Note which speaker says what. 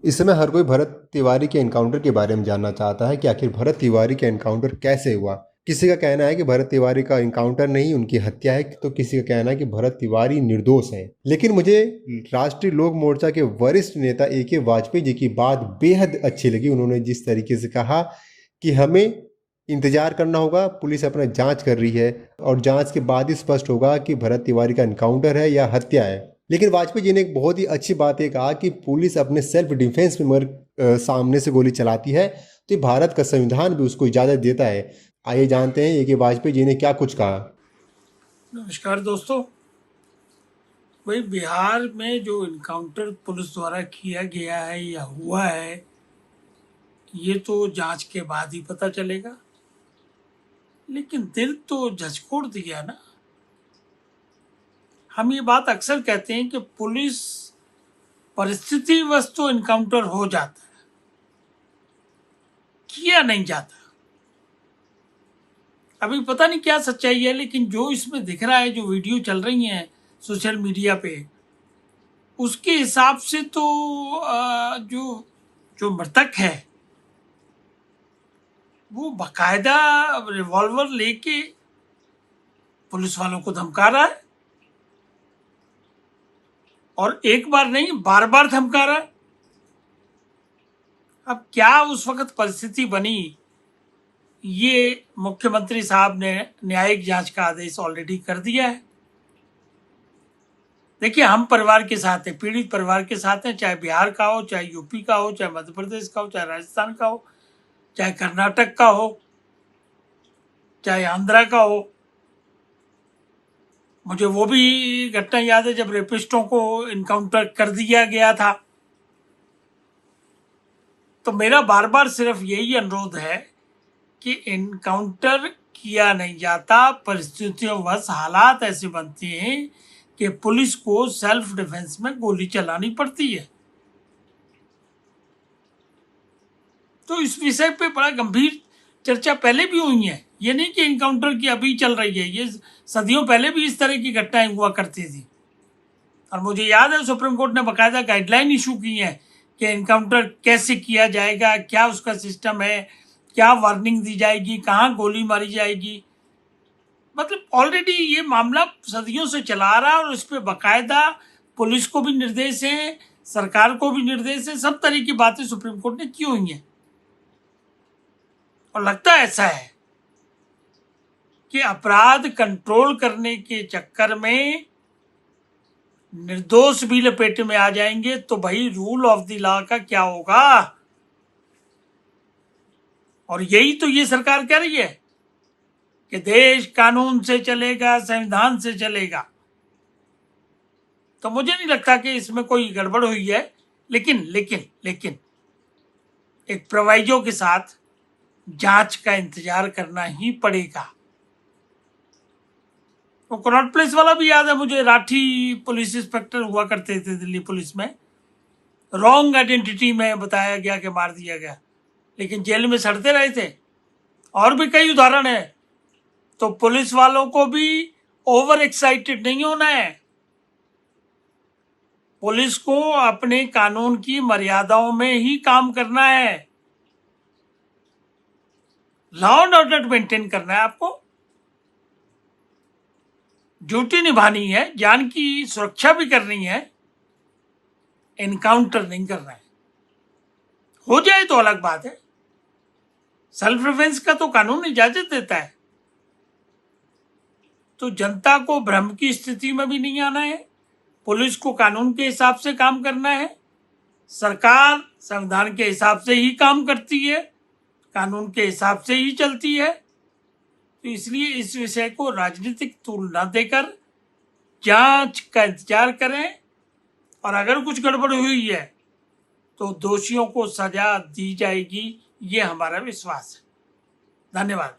Speaker 1: इस समय हर कोई भरत तिवारी के एनकाउंटर के बारे में जानना चाहता है कि आखिर भरत तिवारी का एनकाउंटर कैसे हुआ। किसी का कहना है कि भरत तिवारी का एनकाउंटर नहीं उनकी हत्या है, तो किसी का कहना है कि भरत तिवारी निर्दोष है। लेकिन मुझे राष्ट्रीय लोक मोर्चा के वरिष्ठ नेता ए.के. वाजपेयी जी की बात बेहद अच्छी लगी। उन्होंने जिस तरीके से कहा कि हमें इंतजार करना होगा, पुलिस अपना जांच कर रही है और जांच के बाद ही स्पष्ट होगा कि भरत तिवारी का एनकाउंटर है या हत्या है। लेकिन वाजपेयी जी ने एक बहुत ही अच्छी बात ये कहा कि पुलिस अपने सेल्फ डिफेंस में मगर सामने से गोली चलाती है तो ये भारत का संविधान भी उसको इजाज़त देता है। आइए जानते हैं ये कि वाजपेयी जी ने क्या कुछ कहा।
Speaker 2: नमस्कार दोस्तों। भाई, बिहार में जो इनकाउंटर पुलिस द्वारा किया गया है या हुआ है, ये तो जांच के बाद ही पता चलेगा। लेकिन दिल तो झकझोर दिया ना। हम ये बात अक्सर कहते हैं कि पुलिस परिस्थितिवश तो इनकाउंटर हो जाता है, किया नहीं जाता। अभी पता नहीं क्या सच्चाई है, लेकिन जो इसमें दिख रहा है, जो वीडियो चल रही हैं सोशल मीडिया पे, उसके हिसाब से तो जो जो मृतक है वो बाकायदा रिवॉल्वर लेके पुलिस वालों को धमका रहा है, और एक बार नहीं, बार बार धमका रहा है। अब क्या उस वक्त परिस्थिति बनी, ये मुख्यमंत्री साहब ने न्यायिक जांच का आदेश ऑलरेडी कर दिया है। देखिए, हम परिवार के साथ हैं, पीड़ित परिवार के साथ हैं, चाहे बिहार का हो, चाहे यूपी का हो, चाहे मध्य प्रदेश का हो, चाहे राजस्थान का हो, चाहे कर्नाटक का हो, चाहे आंध्रा का हो। मुझे वो भी घटना याद है जब रेपिस्टों को इनकाउंटर कर दिया गया था। तो मेरा बार बार सिर्फ यही अनुरोध है कि इनकाउंटर किया नहीं जाता, परिस्थितियों वश हालात ऐसे बनते हैं कि पुलिस को सेल्फ डिफेंस में गोली चलानी पड़ती है। तो इस विषय पे बड़ा गंभीर चर्चा पहले भी हुई है। ये नहीं कि इनकाउंटर की अभी चल रही है, ये सदियों पहले भी इस तरह की घटनाएं हुआ करती थी। और मुझे याद है सुप्रीम कोर्ट ने बाकायदा गाइडलाइन इशू की है कि इनकाउंटर कैसे किया जाएगा, क्या उसका सिस्टम है, क्या वार्निंग दी जाएगी, कहाँ गोली मारी जाएगी। मतलब ऑलरेडी ये मामला सदियों से चला आ रहा है, और इस पर बाकायदा पुलिस को भी निर्देश है, सरकार को भी निर्देश है, सब तरह की बातें सुप्रीम कोर्ट ने की हुई हैं। और लगता ऐसा है कि अपराध कंट्रोल करने के चक्कर में निर्दोष भी लपेटे में आ जाएंगे, तो भाई रूल ऑफ द लॉ का क्या होगा। और यही तो ये सरकार कह रही है कि देश कानून से चलेगा, संविधान से चलेगा। तो मुझे नहीं लगता कि इसमें कोई गड़बड़ हुई है। लेकिन लेकिन लेकिन एक प्रोवाइजो के साथ जांच का इंतजार करना ही पड़ेगा। वो कनॉट प्लेस वाला भी याद है मुझे, राठी पुलिस इंस्पेक्टर हुआ करते थे दिल्ली पुलिस में, रॉन्ग आइडेंटिटी में बताया गया कि मार दिया गया, लेकिन जेल में सड़ते रहे थे। और भी कई उदाहरण है। तो पुलिस वालों को भी ओवर एक्साइटेड नहीं होना है। पुलिस को अपने कानून की मर्यादाओं में ही काम करना है, लॉ एंड ऑर्डर मेंटेन करना है। आपको ड्यूटी निभानी है, जान की सुरक्षा भी करनी है, एनकाउंटर नहीं करना है। हो जाए तो अलग बात है, सेल्फ डिफेंस का तो कानून इजाजत देता है। तो जनता को भ्रम की स्थिति में भी नहीं आना है, पुलिस को कानून के हिसाब से काम करना है, सरकार संविधान के हिसाब से ही काम करती है, कानून के हिसाब से ही चलती है। तो इसलिए इस विषय को राजनीतिक तूल न देकर जांच का इंतजार करें, और अगर कुछ गड़बड़ हुई है तो दोषियों को सजा दी जाएगी, ये हमारा विश्वास है। धन्यवाद।